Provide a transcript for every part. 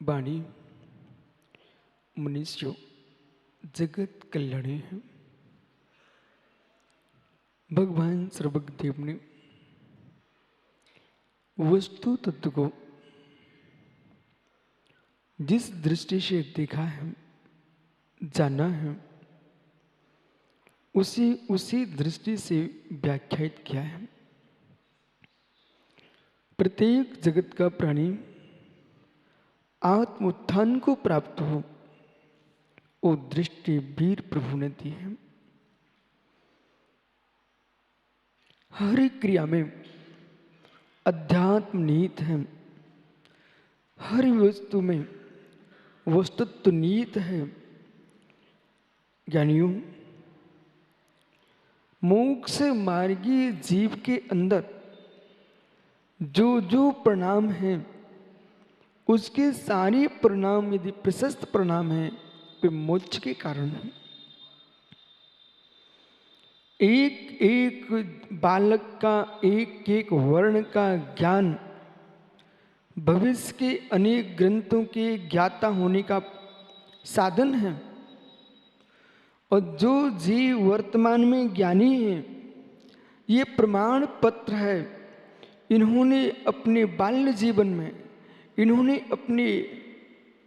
वाणी मनुष्य जगत कल्याणी है। भगवान सर्वज्ञदेव ने वस्तु तत्व को जिस दृष्टि से देखा है, जाना है, उसी दृष्टि से व्याख्यायित किया है। प्रत्येक जगत का प्राणी आत्मोत्थान को प्राप्त हो, वो दृष्टि वीर प्रभु ने दी है। हर एक क्रिया में अध्यात्म निहित है, हर वस्तु में वस्तुत्व निहित है। ज्ञानियों, मोक्ष मार्गी जीव के अंदर जो जो प्रणाम है, उसके सारे प्रणाम यदि प्रशस्त प्रणाम है, वे मोक्ष के कारण है। एक एक बालक का एक एक वर्ण का ज्ञान भविष्य के अनेक ग्रंथों के ज्ञाता होने का साधन है। और जो जीव वर्तमान में ज्ञानी है, ये प्रमाण पत्र है। इन्होंने अपने बाल्य जीवन में, इन्होंने अपने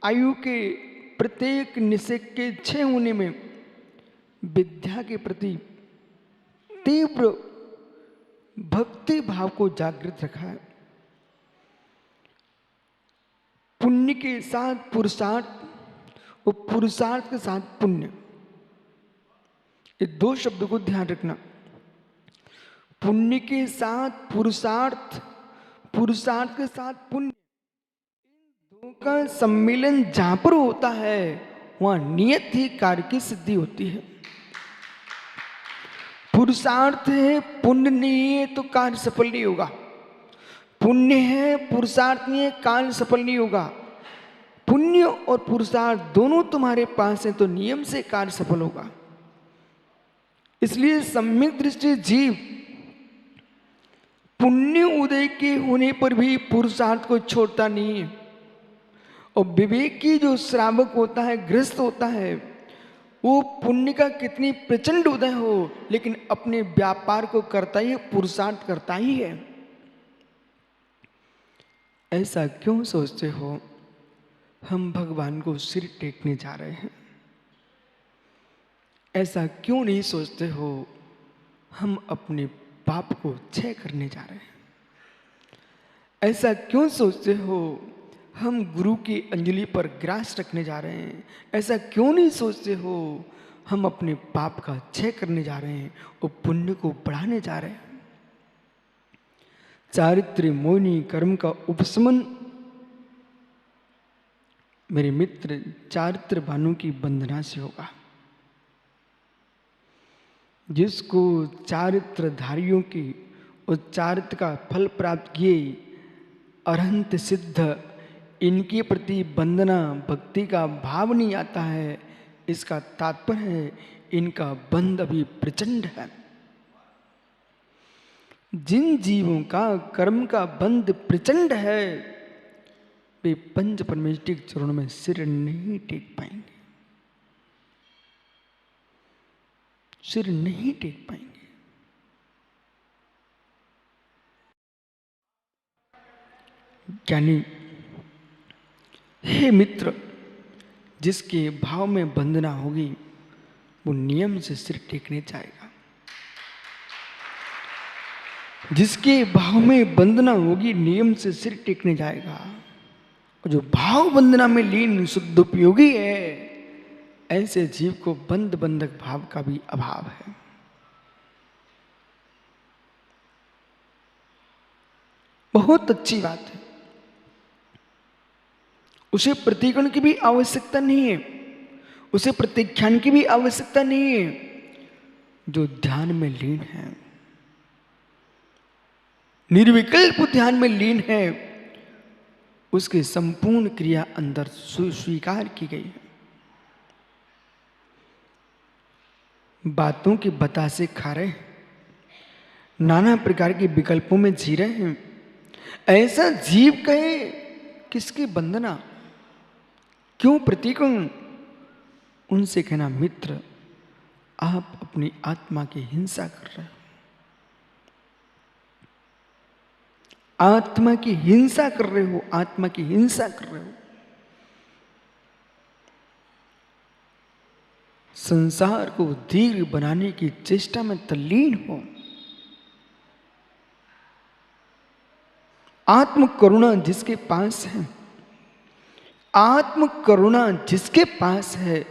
आयु के प्रत्येक निषेक के क्षय होने में विद्या के प्रति तीव्र भक्ति भाव को जागृत रखा है। पुण्य के साथ पुरुषार्थ और पुरुषार्थ के साथ पुण्य, ये दो शब्दों को ध्यान रखना। पुण्य के साथ पुरुषार्थ, पुरुषार्थ के साथ पुण्य, इन दो का सम्मिलन जहां पर होता है, वहां नियत ही कार्य की सिद्धि होती है। पुरुषार्थ है, पुण्य नहीं है तो कार्य सफल नहीं होगा। पुण्य है, पुरुषार्थ नहीं है, कार्य सफल नहीं होगा। पुण्य और पुरुषार्थ दोनों तुम्हारे पास है तो नियम से कार्य सफल होगा। इसलिए सम्यक दृष्टि जीव पुण्य उदय के होने पर भी पुरुषार्थ को छोड़ता नहीं है। और विवेक की जो श्रावक होता है, गृहस्थ होता है, वो पुण्य का कितनी प्रचंड उदय हो, लेकिन अपने व्यापार को करता ही है, पुरुषार्थ करता ही है। ऐसा क्यों सोचते हो? हम भगवान को सिर टेकने जा रहे हैं। ऐसा क्यों नहीं सोचते हो? हम अपने पाप को क्षय करने जा रहे हैं। ऐसा क्यों सोचते हो? हम गुरु की अंजलि पर ग्रास रखने जा रहे हैं। ऐसा क्यों नहीं सोचते हो? हम अपने पाप का क्षय करने जा रहे हैं और पुण्य को बढ़ाने जा रहे हैं। चारित्र मोहिनी कर्म का उपशमन मेरे मित्र चारित्र भानु की वंदना से होगा। जिसको चारित्रधारियों की और चारित्र का फल प्राप्त किए अरहंत सिद्ध, इनके प्रति वंदना भक्ति का भाव नहीं आता है। इसका तात्पर्य है इनका बंध अभी प्रचंड है। जिन जीवों का कर्म का बंध प्रचंड है, वे पंच परमेष्टि के चरणों में सिर नहीं टेक पाएंगे, सिर नहीं टेक पाएंगे। ज्ञानी, हे मित्र, जिसके भाव में वंदना होगी वो नियम से सिर टेकने जाएगा। जिसके भाव में वंदना होगी नियम से सिर टेकने जाएगा। और जो भाव वंदना में लीन शुद्ध उपयोगी है, ऐसे जीव को बंध बंधक भाव का भी अभाव है। बहुत अच्छी बात है। उसे प्रतिगण की भी आवश्यकता नहीं है, उसे प्रत्याख्यान की भी आवश्यकता नहीं है। जो ध्यान में लीन है, निर्विकल्प ध्यान में लीन है, उसकी संपूर्ण क्रिया अंदर स्वीकार की गई है। बातों के बतासे खा रहे हैं, नाना प्रकार के विकल्पों में जी रहे हैं। ऐसा जीव कहे किसकी वंदना? क्यों प्रतिकूल? उनसे कहना, मित्र आप अपनी आत्मा की हिंसा कर रहे हो, आत्मा की हिंसा कर रहे हो, आत्मा की हिंसा कर रहे हो। संसार को दीर्घ बनाने की चेष्टा में तल्लीन हो। आत्म करुणा जिसके पास है, आत्म करुणा जिसके पास है,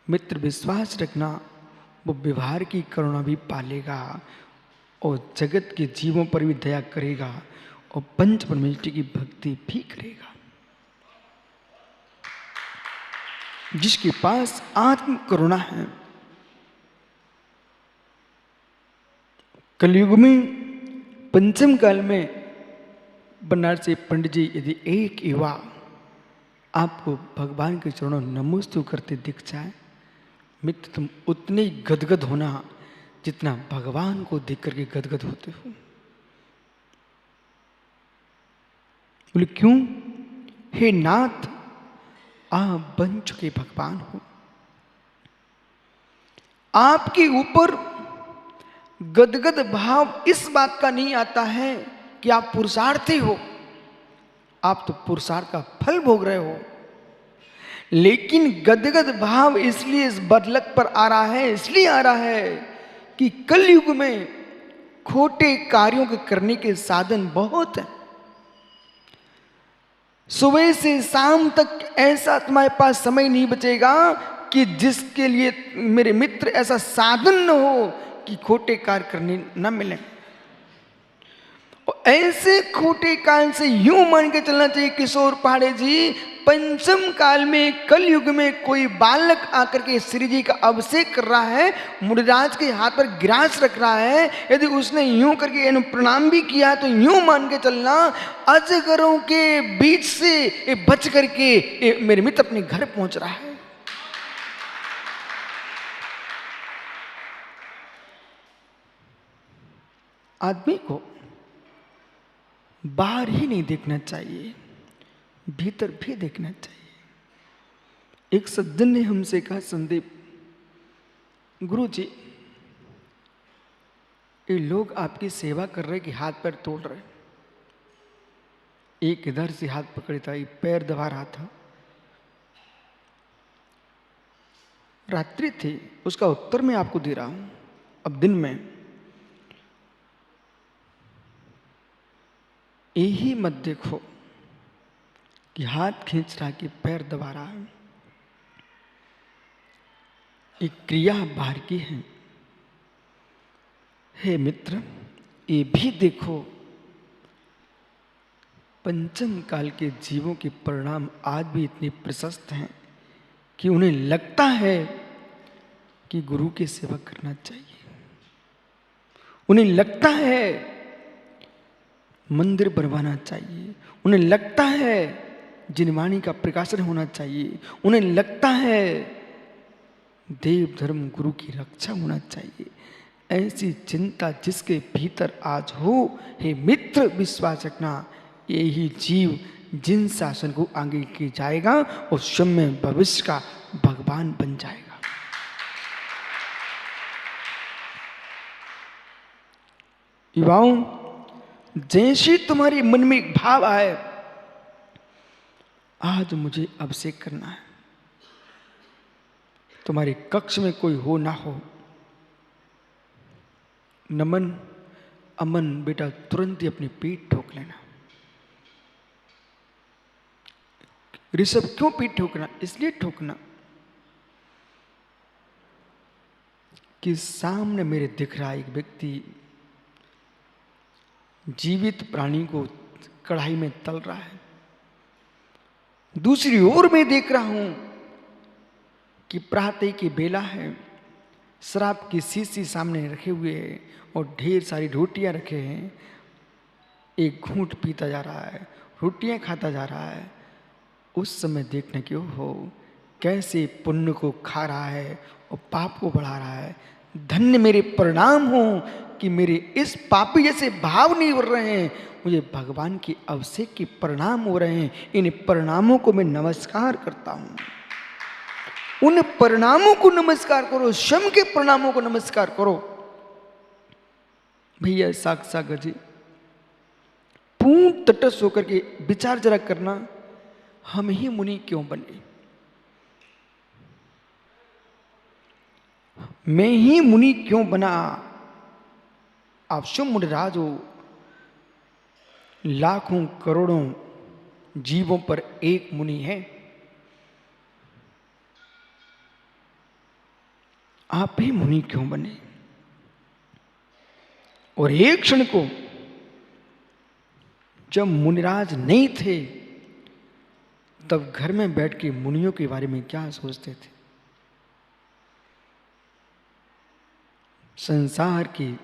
मित्र विश्वास रखना वो व्यवहार की करुणा भी पालेगा और जगत के जीवों पर भी दया करेगा और पंच परमेष्टि की भक्ति भी करेगा। जिसके पास आत्म करुणा है। कलयुग में पंचम काल में बनारसी पंडित जी यदि एक युवा आपको भगवान के चरणों नमोस्तु करते दिख जाए, मित्र तुम उतने गदगद होना जितना भगवान को देख करके गदगद होते हो। बोले क्यों? हे नाथ, आप बन चुके भगवान हो। आपके ऊपर गदगद भाव इस बात का नहीं आता है कि आप पुरुषार्थी हो, आप तो पुरुषार्थ का फल भोग रहे हो। लेकिन गदगद भाव इसलिए इस बदलक पर आ रहा है, इसलिए आ रहा है कि कलयुग में खोटे कार्यों के करने के साधन बहुत हैं। सुबह से शाम तक ऐसा तुम्हारे पास समय नहीं बचेगा कि जिसके लिए मेरे मित्र ऐसा साधन न हो कि खोटे कार्य करने न मिले। और ऐसे खोटे काल से यूं मान के चलना चाहिए किशोर पहाड़े जी, पंचम काल में कलयुग में कोई बालक आकर के श्री जी का अभिषेक कर रहा है, मुनिराज के हाथ पर गिरास रख रहा है, यदि उसने यूं करके प्रणाम भी किया तो यूं मान के चलना अजगरों के बीच से बच करके मेरे मित्र अपने घर पहुंच रहा है। आदमी को बाहर ही नहीं देखना चाहिए, भीतर भी देखना चाहिए। एक सज्जन ने हमसे कहा, संदीप गुरु जी, ये लोग आपकी सेवा कर रहे कि हाथ पैर तोड़ रहे। एक इधर से हाथ पकड़े था, एक पैर दबा रहा था। रात्रि थी, उसका उत्तर मैं आपको दे रहा हूं। अब दिन में यही मत देखो कि हाथ खींच रहा कि पैर दबा रहा है। एक क्रिया बाहर की है। हे मित्र, ये भी देखो पंचम काल के जीवों के परिणाम आज भी इतने प्रशस्त हैं कि उन्हें लगता है कि गुरु की सेवा करना चाहिए। उन्हें लगता है मंदिर बनवाना चाहिए। उन्हें लगता है जिनवाणी का प्रकाशन होना चाहिए। उन्हें लगता है देव धर्म गुरु की रक्षा होना चाहिए। ऐसी चिंता जिसके भीतर आज हो, हे मित्र विश्वास रखना, यही जीव जिन शासन को आगे की जाएगा और समय भविष्य का भगवान बन जाएगा। युवाओं, जैसे तुम्हारे मन में एक भाव आए, आज मुझे अभिषेक करना है, तुम्हारे कक्ष में कोई हो ना हो, नमन अमन बेटा तुरंत ही अपनी पीठ ठोक लेना। ऋषभ क्यों पीठ ठोकना? इसलिए ठोकना कि सामने मेरे दिख रहा एक व्यक्ति जीवित प्राणी को कढ़ाई में तल रहा है। दूसरी ओर मैं देख रहा हूं कि प्रातः की बेला है, शराब की शीशी सामने रखे हुए है और ढेर सारी रोटियां रखे हैं। एक घूंट पीता जा रहा है, रोटियां खाता जा रहा है। उस समय देखने की हो कैसे पुण्य को खा रहा है और पाप को बढ़ा रहा है। धन्य मेरे परिणाम हो कि मेरे इस पापी जैसे भाव नहीं उड़ रहे हैं, मुझे भगवान के अभिषेक के परिणाम हो रहे हैं। इन परिणामों को मैं नमस्कार करता हूं। उन परिणामों को नमस्कार करो, स्वयं के परिणामों को नमस्कार करो। भैया सागर जी, पूर्ण तटस्थ होकर के विचार जरा करना, हम ही मुनि क्यों बने? मैं ही मुनि क्यों बना? आप स्वयं मुनिराज हो, लाखों करोड़ों जीवों पर एक मुनि है। आप ही मुनि क्यों बने? और एक क्षण को जब मुनिराज नहीं थे, तब घर में बैठ के मुनियों के बारे में क्या सोचते थे? संसार की,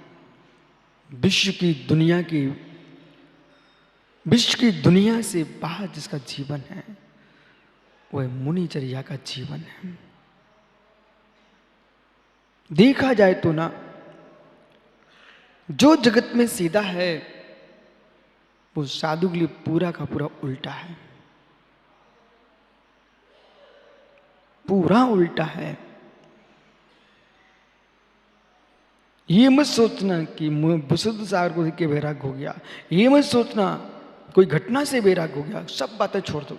विश्व की दुनिया से बाहर जिसका जीवन है, वह मुनिचर्या का जीवन है। देखा जाए तो ना, जो जगत में सीधा है वो साधु के लिए पूरा का पूरा उल्टा है, पूरा उल्टा है। ये मत सोचना कि विशुद्ध सागर को देख के वैराग हो गया, ये मत सोचना कोई घटना से वैराग हो गया, सब बातें छोड़ दो।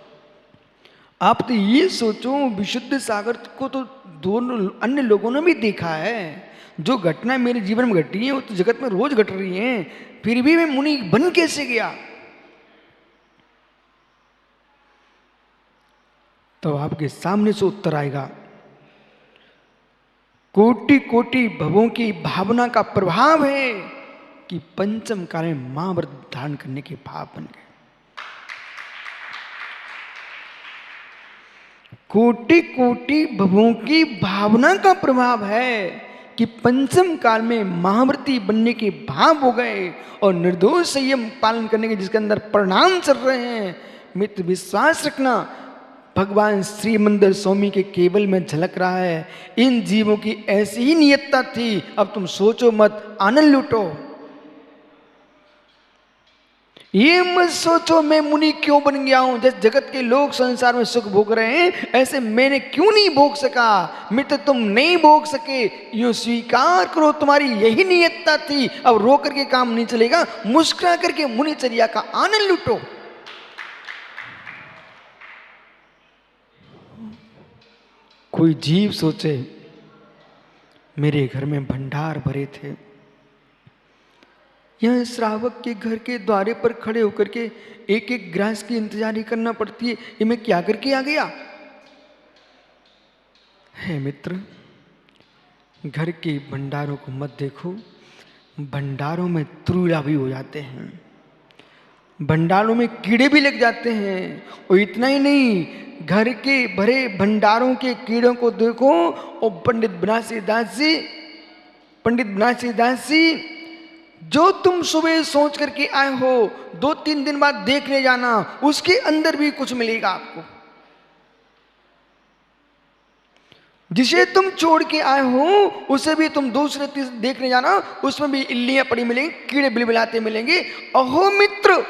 आप तो ये सोचो, विशुद्ध सागर को तो दोनों अन्य लोगों ने भी देखा है। जो घटना मेरे जीवन में घटी है वो तो जगत में रोज घट रही है, फिर भी मैं मुनि बन कैसे गया? तो आपके सामने से उत्तर आएगा, कोटि कोटि भवों की भावना का प्रभाव है कि पंचम काल में महाव्रत धारण करने के भाव बन गए। कोटि कोटि भवों की भावना का प्रभाव है कि पंचम काल में महाव्रती बनने के भाव हो गए और निर्दोष संयम पालन करने के जिसके अंदर परिणाम चल रहे हैं। मित्र, विश्वास रखना, भगवान श्री मंदिर स्वामी के केवल में झलक रहा है। इन जीवों की ऐसी ही नियतता थी। अब तुम सोचो मत, आनंद लूटो। ये मत सोचो मैं मुनि क्यों बन गया हूं, जैसे जगत के लोग संसार में सुख भोग रहे हैं ऐसे मैंने क्यों नहीं भोग सका। मित्र, तुम नहीं भोग सके, यूं स्वीकार करो, तुम्हारी यही नियतता थी। अब रो करके काम नहीं चलेगा, मुस्कुरा करके मुनिचर्या का आनंद लूटो। कोई जीव सोचे मेरे घर में भंडार भरे थे, यह श्रावक के घर के द्वारे पर खड़े होकर के एक एक ग्रास की इंतजारी करना पड़ती है, ये मैं क्या करके आ गया है। मित्र, घर के भंडारों को मत देखो, भंडारों में त्रुला भी हो जाते हैं, भंडारों में कीड़े भी लग जाते हैं। और इतना ही नहीं, घर के भरे भंडारों के कीड़ों को देखो। और पंडित बनारसी दास जी, जो तुम सुबह सोच करके आए हो 2-3 दिन बाद देखने जाना, उसके अंदर भी कुछ मिलेगा आपको। जिसे तुम छोड़ के आए हो उसे भी तुम दूसरे तीसरे देखने जाना, उसमें भी इल्लियां पड़ी मिलेंगी, कीड़े बिलबिलाते मिलेंगे। अहो मित्र,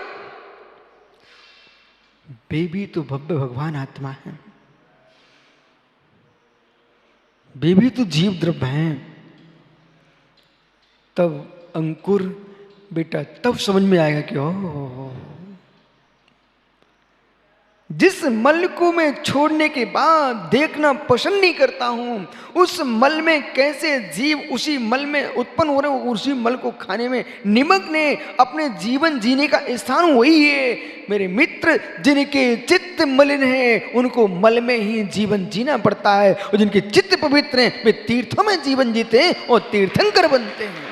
वे भी तो भव्य भगवान आत्मा है, वे भी तो जीव द्रव्य हैं। तब अंकुर बेटा तब समझ में आएगा कि ओह, जिस मल को मैं छोड़ने के बाद देखना पसंद नहीं करता हूं, उस मल में कैसे जीव उसी मल में उत्पन्न हो रहे हैं, उसी मल को खाने में निमग्न है। अपने जीवन जीने का स्थान वही है। मेरे मित्र, जिनके चित्त मलिन है उनको मल में ही जीवन जीना पड़ता है, और जिनके चित्त पवित्र हैं वे तीर्थों में जीवन जीते हैं और तीर्थंकर बनते हैं।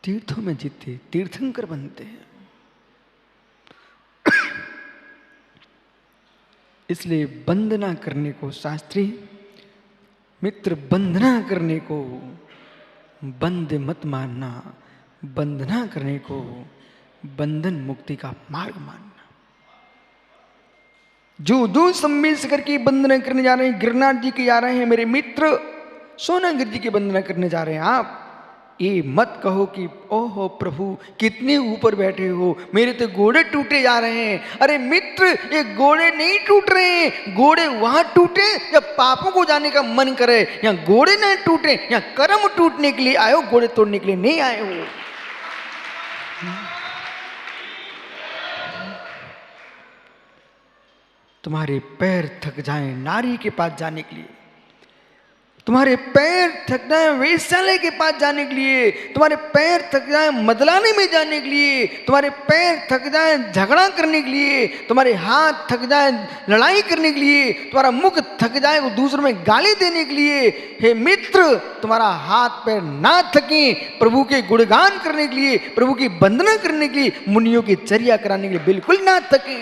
तीर्थों में जीते तीर्थंकर बनते हैं। इसलिए वंदना करने को शास्त्री मित्र, वंदना करने को बंद मत मानना, वंदना करने को बंधन मुक्ति का मार्ग मानना। जो दो सम्मेल शिखर की वंदना करने जा रहे हैं, गिरनार जी के जा रहे हैं मेरे मित्र, सोनागिर जी की वंदना करने जा रहे हैं आप, ये मत कहो कि ओहो प्रभु कितने ऊपर बैठे हो, मेरे तो घोड़े टूटे जा रहे हैं। अरे मित्र, ये घोड़े नहीं टूट रहे हैं, घोड़े वहां टूटे जब पापों को जाने का मन करे। यहाँ घोड़े नहीं टूटे, यहाँ कर्म टूटने के लिए आए हो, घोड़े तोड़ने के लिए नहीं आए हो। तुम्हारे पैर थक जाएं नारी के पास जाने के लिए, तुम्हारे पैर थक जाए वेश्यालय के पास जाने के लिए, तुम्हारे पैर थक जाए मदलाने में जाने के लिए, तुम्हारे पैर थक जाए झगड़ा करने के लिए, तुम्हारे हाथ थक जाए लड़ाई करने के लिए, तुम्हारा मुख थक जाए वो दूसरों में गाली देने के लिए। हे मित्र, तुम्हारा हाथ पैर ना थके प्रभु के गुणगान करने के लिए, प्रभु की वंदना करने के लिए, मुनियों की चर्या कराने के लिए बिल्कुल ना थके।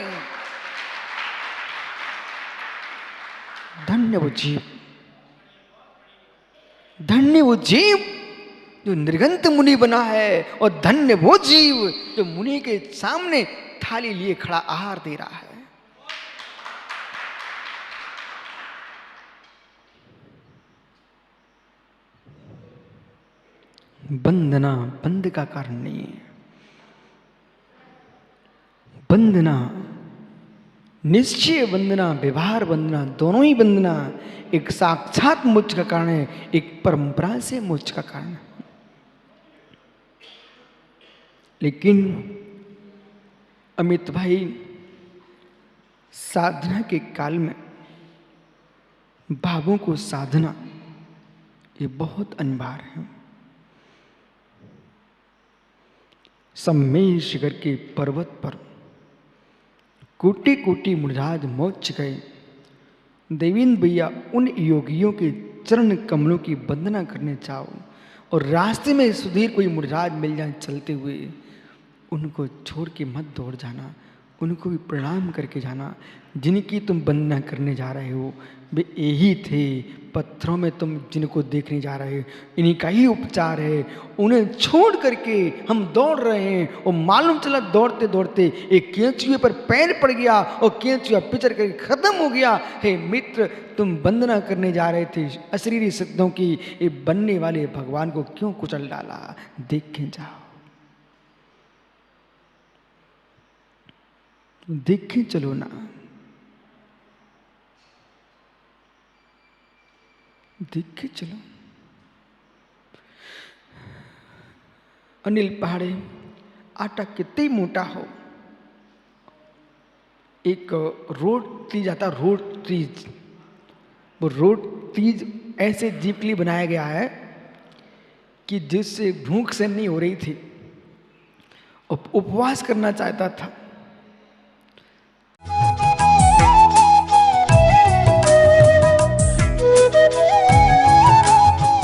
धन्य वो जीव, धन्य वो जीव जो निर्गंत मुनि बना है, और धन्य वो जीव जो मुनि के सामने थाली लिए खड़ा आहार दे रहा है। वंदना बंद का कारण नहीं है, वंदना निश्चय वंदना, व्यवहार वंदना, दोनों ही वंदना एक साक्षात मोक्ष का कारण है, एक परंपरा से मोक्ष का कारण है। लेकिन अमित भाई, साधना के काल में भावों को साधना ये बहुत अनिवार्य है। सम्मेल शिखर के पर्वत पर कोटि कोटि मुनिराज मोक्ष गए। देवेंद्र भैया उन योगियों के चरण कमलों की वंदना करने जाओ, और रास्ते में सुधीर कोई मुनिराज मिल जाए चलते हुए, उनको छोड़ के मत दौड़ जाना, उनको भी प्रणाम करके जाना। जिनकी तुम वंदना करने जा रहे हो वे यही थे, पत्थरों में तुम जिनको देखने जा रहे हो इन्हीं का ही उपचार है। उन्हें छोड़ करके हम दौड़ रहे हैं, और मालूम चला दौड़ते दौड़ते एक केंचुए पर पैर पड़ गया और केंचुआ पिचर करके खत्म हो गया। हे मित्र, तुम वंदना करने जा रहे थे अशरीरी सिद्धों की, ये बनने वाले भगवान को क्यों कुचल डाला? देख के जाओ, देख के चलो ना, देख के चलो। अनिल पहाड़े, आटा कितना ही मोटा हो, एक रोड तीज आता, रोड तीज, वो रोड तीज ऐसे जीव के लिए बनाया गया है कि जिससे भूख सहन नहीं हो रही थी और उपवास करना चाहता था,